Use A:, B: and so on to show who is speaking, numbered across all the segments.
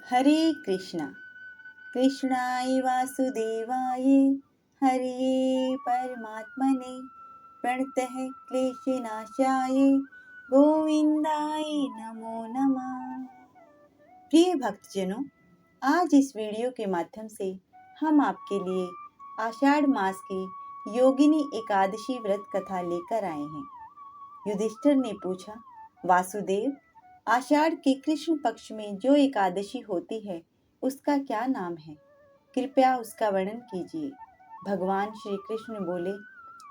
A: हरे कृष्णा कृष्णाय वासुदेवाय हरे परमात्मने प्रणतः क्लेशनाशाय गोविंदाय नमो नमः। प्रिय भक्तजनों, आज इस वीडियो के माध्यम से हम आपके लिए आषाढ़ मास की योगिनी एकादशी व्रत कथा लेकर आए हैं। युधिष्ठिर ने पूछा, वासुदेव, आषाढ़ के कृष्ण पक्ष में जो एकादशी होती है उसका क्या नाम है? कृपया उसका वर्णन कीजिए। भगवान श्री कृष्ण बोले,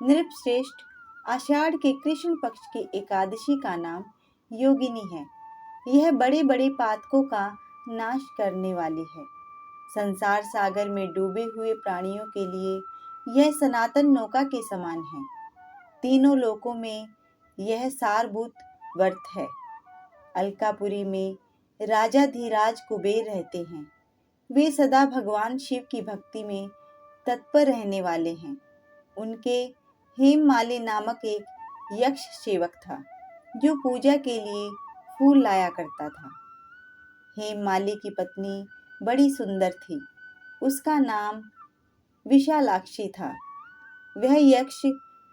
A: नृपश्रेष्ठ, आषाढ़ के कृष्ण पक्ष की एकादशी का नाम योगिनी है। यह बड़े बड़े पातकों का नाश करने वाली है। संसार सागर में डूबे हुए प्राणियों के लिए यह सनातन नौका के समान है। तीनों लोकों में यह सारभूत व्रत है। अलकापुरी में राजा धीराज कुबेर रहते हैं। वे सदा भगवान शिव की भक्ति में तत्पर रहने वाले हैं। उनके हेममाली नामक एक यक्ष सेवक था जो पूजा के लिए फूल लाया करता था। हेममाली की पत्नी बड़ी सुंदर थी। उसका नाम विशालाक्षी था। वह यक्ष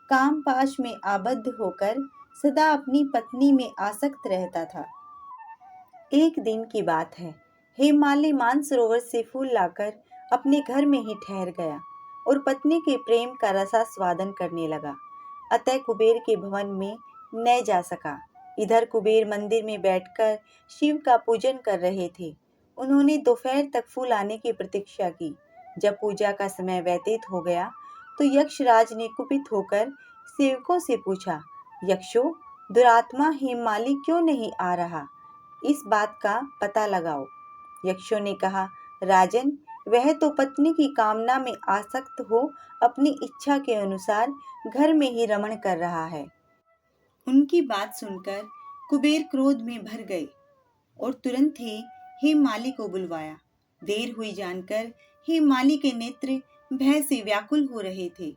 A: कामपाश में आबद्ध होकर सदा अपनी पत्नी में आसक्त रहता था। एक दिन की बात है, हेममाली मानसरोवर से फूल लाकर अपने घर में ही ठहर गया और पत्नी के प्रेम का रसास्वादन करने लगा। अतः कुबेर के भवन में न जा सका। इधर कुबेर मंदिर में बैठकर शिव का पूजन कर रहे थे। उन्होंने दोपहर तक फूल आने की प्रतीक्षा की। जब पूजा का समय व्यतीत हो गया तो यक्षराज ने कुपित होकर सेवकों से पूछा, यक्षों, दुरात्मा हेममाली क्यों नहीं आ रहा? इस बात का पता लगाओ। यक्षों ने कहा, राजन, वह तो पत्नी की कामना में आसक्त हो अपनी इच्छा के अनुसार घर में ही रमण कर रहा है। उनकी बात सुनकर कुबेर क्रोध में भर गए और तुरंत ही हेममाली को बुलवाया। देर हुई जानकर हेममाली के नेत्र भय से व्याकुल हो रहे थे।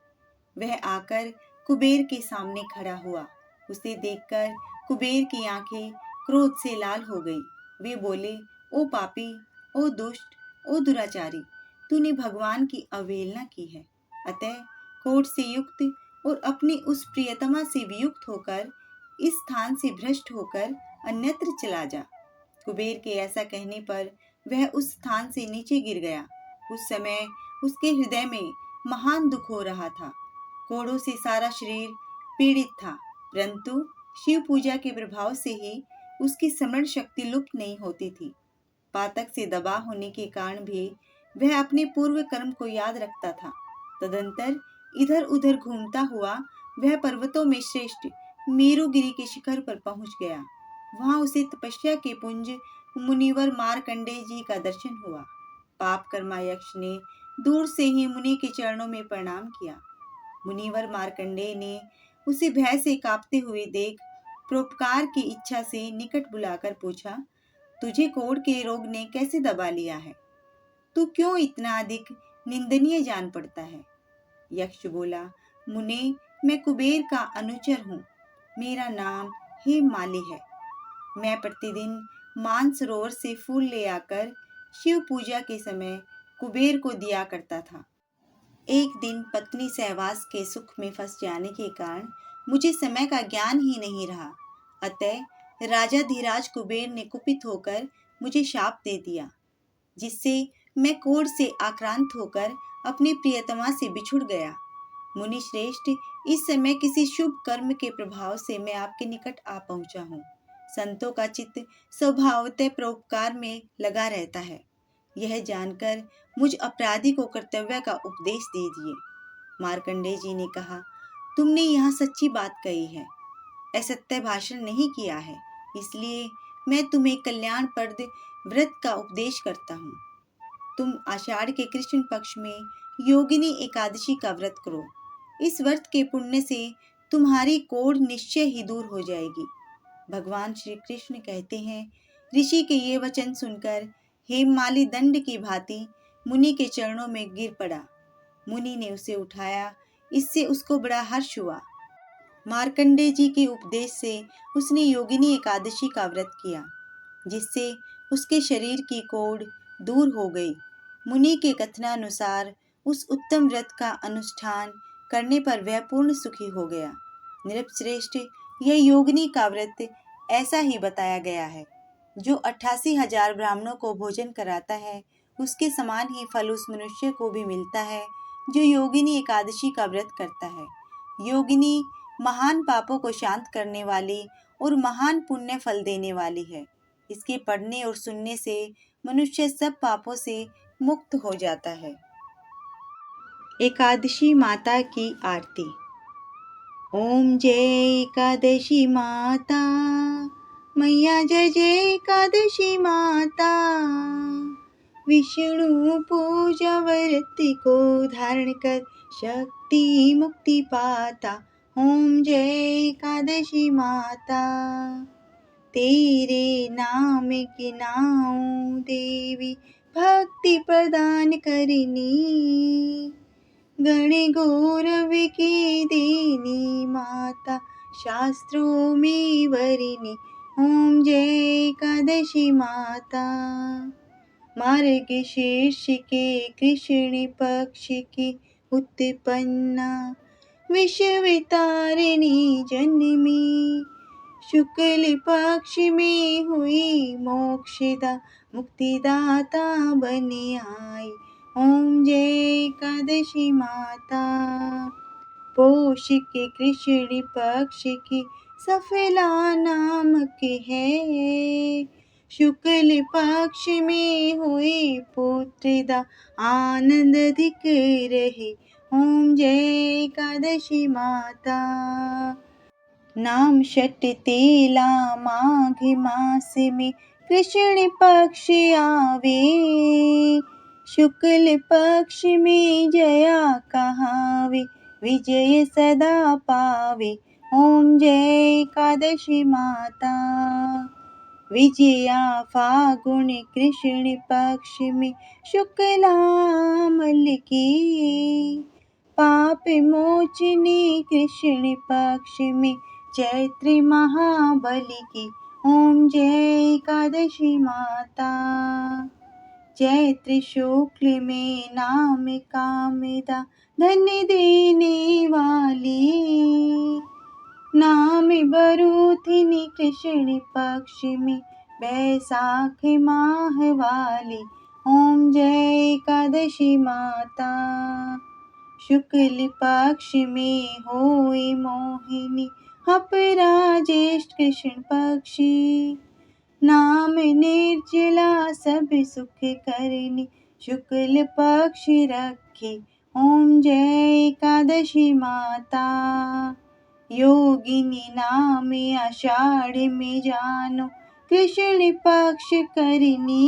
A: वह आकर कुबेर के सामने खड़ा हुआ। उसे देखकर कुबेर की आंखें क्रोध से लाल हो गई। वे बोले, ओ पापी, ओ दुष्ट, ओ दुराचारी, तूने भगवान की अवहेलना की है। अतः क्रोध से युक्त और अपनी उस प्रियतमा से वियुक्त होकर इस स्थान से भ्रष्ट होकर अन्यत्र चला जा। कुबेर के ऐसा कहने पर वह उस स्थान से नीचे गिर गया। उस समय उसके हृदय में महान दुख हो रहा था। कोढ़ों से सारा शरीर पीड़ित था, परंतु शिव पूजा के प्रभाव से ही उसकी स्मरण शक्ति लुप्त नहीं होती थी। पातक से दबा होने के कारण भी वह अपने पूर्व कर्म को याद रखता था। तदंतर इधर उधर घूमता हुआ वह पर्वतों में श्रेष्ठ मेरुगिरी के शिखर पर पहुंच गया। वहां उसे तपस्या के पुंज मुनिवर मार्कंडेय जी का दर्शन हुआ। पाप कर्मा यक्ष ने दूर से ही मुनि के चरणों में प्रणाम किया। मुनिवर मार्कंडेय ने उसे भय से कांपते हुए देख परोपकार की इच्छा से निकट बुलाकर पूछा, तुझे कोढ़ के रोग ने कैसे दबा लिया है? तू क्यों इतना अधिक निंदनीय जान पड़ता है? यक्ष बोला, मुने, मैं कुबेर का अनुचर हूँ। मेरा नाम हेममाली है। मैं प्रतिदिन मानसरोवर से फूल ले आकर शिव पूजा के समय कुबेर को दिया करता था। एक दिन पत्नी सहवास के सुख में फंस जाने के कारण मुझे समय का ज्ञान ही नहीं रहा। अतः राजा धीराज कुबेर ने कुपित होकर मुझे शाप दे दिया, जिससे मैं कोढ़ से आक्रांत होकर अपनी प्रियतमा से बिछुड़ गया। मुनि श्रेष्ठ, इस समय किसी शुभ कर्म के प्रभाव से मैं आपके निकट आ पहुंचा हूँ। संतों का चित्त स्वभावतः परोपकार में लगा रहता है। यह जानकर मुझ अपराधी को कर्तव्य का उपदेश दीजिए। मार्कंडेय जी ने कहा, तुमने यहाँ सच्ची बात कही है, असत्य भाषण नहीं किया है, इसलिए मैं तुम्हें कल्याणप्रद व्रत का उपदेश करता हूँ। तुम आषाढ़ के कृष्ण पक्ष में योगिनी एकादशी का व्रत करो। इस व्रत के पुण्य से तुम्हारी कोढ़ निश्चय ही दूर हो जाएगी। भगवान श्री कृष्ण कहते हैं, ऋषि के ये वचन सुनकर हेममाली दंड की भांति मुनि के चरणों में गिर पड़ा। मुनि ने उसे उठाया, इससे उसको बड़ा हर्ष हुआ। मार्कंडेय जी के उपदेश से उसने योगिनी एकादशी का व्रत किया, जिससे उसके शरीर की कोढ़ दूर हो गई। मुनि के कथनानुसार उस उत्तम व्रत का अनुष्ठान करने पर वह पूर्ण सुखी हो गया। नृपश्रेष्ठ, यह योगिनी का व्रत ऐसा ही बताया गया है। जो 88,000 ब्राह्मणों को भोजन कराता है, उसके समान ही फल उस मनुष्य को भी मिलता है जो योगिनी एकादशी का व्रत करता है। योगिनी महान पापों को शांत करने वाली और महान पुण्य फल देने वाली है। इसके पढ़ने और सुनने से मनुष्य सब पापों से मुक्त हो जाता है। एकादशी माता की आरती। ओम जय एकादशी माता, मैया जय जय एकादशी माता। विष्णु पूजा व्रत को धारण कर शक्ति मुक्ति पाता। ओम जय एकादशी माता। तेरे नाम के नाम देवी भक्ति प्रदान करनी। गण गौरव की देनी माता, शास्त्रों में वरिणी। ओम जय एकादशी माता। मार्गशीर्ष के कृष्ण पक्ष की उत्पन्ना, विश्वतारिणी जन्मी। शुक्ल पक्ष में हुई मोक्षदा, मुक्तिदाता बन आई। ओम जय एकादशी माता। पोष के कृष्ण पक्ष की सफला नामक है। शुक्ल पक्ष में हुई पुत्रदा, आनंद अधिक रहे। ओम जय एकादशी माता। नाम षट तेला माघ मास में कृष्ण पक्ष आवे। शुक्ल पक्ष में जया कहावे, विजय सदा पावे। ओम जय एकादशी माता। विजया फागुन कृष्ण पक्ष में शुक्लामल की। पाप मोचनी कृष्ण पक्ष में चैत्र महाबली की। ओम जय एकादशी माता। चैत्र शुक्ल में नाम कामदा, धन देने वाली। नाम बरूथिनी कृष्ण पक्ष में बैसाख माह वाली। ओम जय एकादशी माता। शुक्ल पक्ष में होई मोहिनी, अपराजेष्ठ कृष्ण पक्षी। नाम निर्जला सब सुख करनी, शुक्ल पक्ष रखी। ओम जय एकादशी माता। योगिनी नाम आषाढ़ में जानो, कृष्ण पक्ष करनी।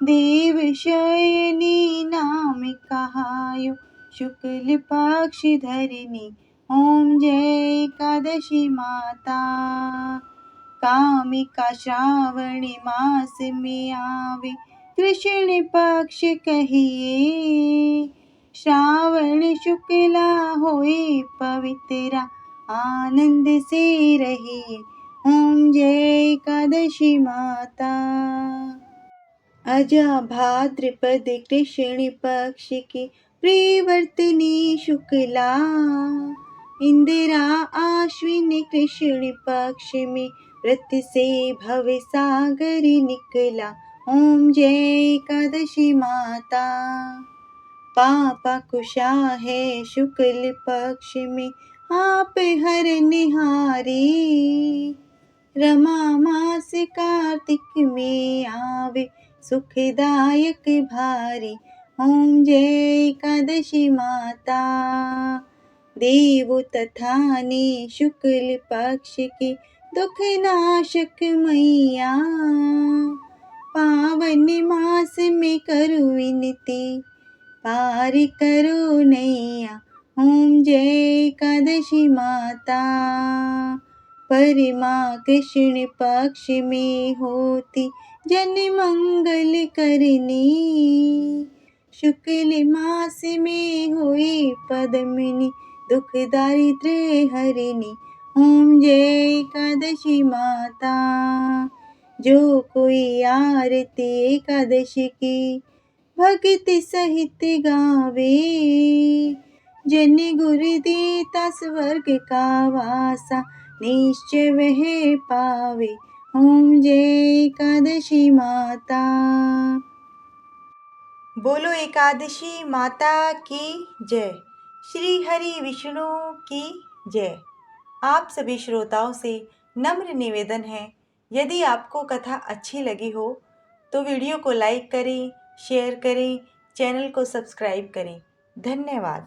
A: देव शयनी नाम कहायो, शुक्ल पक्ष धरनी। ओम जय एकादशी माता। कामिका श्रावण मास में आवे, कृष्ण पक्ष कहिए। श्रावण शुक्ला होए पवित्रा, आनंद से रहिए। ओम जय एकादशी माता। अजा भाद्रपद कृष्ण पक्ष की प्रियवर्तनी शुक्ला। इंदिरा आश्विन कृष्ण पक्ष में व्रत से भव सागर निकला। ओम जय एकादशी माता। पापा कुशा है शुक्ल पक्ष में आप हर निहारी। रमा मास कार्तिक में आवे, सुखदायक भारी। ओम जय एकादशी माता। देव तथा ने शुक्ल पक्ष की दुख नाशक मैया। पावन मास में करो विनती, पार करो नैया। ओम जय एकादशी माता। परमा कृष्ण पक्ष में होती जन मंगल करनी। शुक्ल मास में हुई पद्मिनी, दुख दारिद्र्य हरिणी। ओम जय एकादशी माता। जो कोई आरती एकादशी की भक्ति सहित गावे, जिन गुरु देता स्वर्ग का वासा, निश्चय वह पावे। ओम जय एकादशी माता। बोलो एकादशी माता की जय। श्री हरि विष्णु की जय। आप सभी श्रोताओं से नम्र निवेदन है, यदि आपको कथा अच्छी लगी हो तो वीडियो को लाइक करें, शेयर करें, चैनल को सब्सक्राइब करें। धन्यवाद।